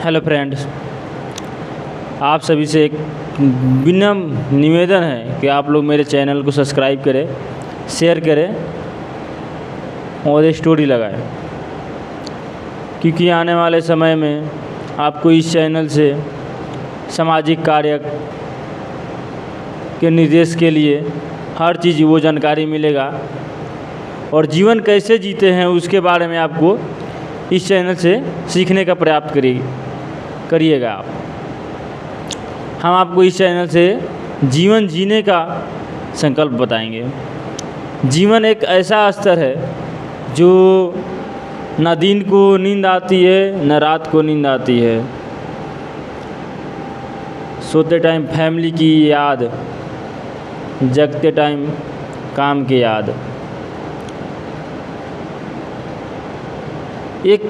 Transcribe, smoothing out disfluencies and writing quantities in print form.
Hello friends, आप सभी से एक विनम्र निवेदन है कि आप लोग मेरे चैनल को सब्सक्राइब करें, शेयर करें और स्टोरी लगाएं, क्योंकि आने वाले समय में आपको इस चैनल से सामाजिक कार्य के निर्देश के लिए हर चीज़ वो जानकारी मिलेगा और जीवन कैसे जीते हैं उसके बारे में आपको इस चैनल से सीखने का प्रयास करिएगा आप। हम आपको इस चैनल से जीवन जीने का संकल्प बताएंगे। जीवन एक ऐसा स्तर है जो न दिन को नींद आती है न रात को नींद आती है। सोते टाइम फैमिली की याद, जगते टाइम काम की याद। एक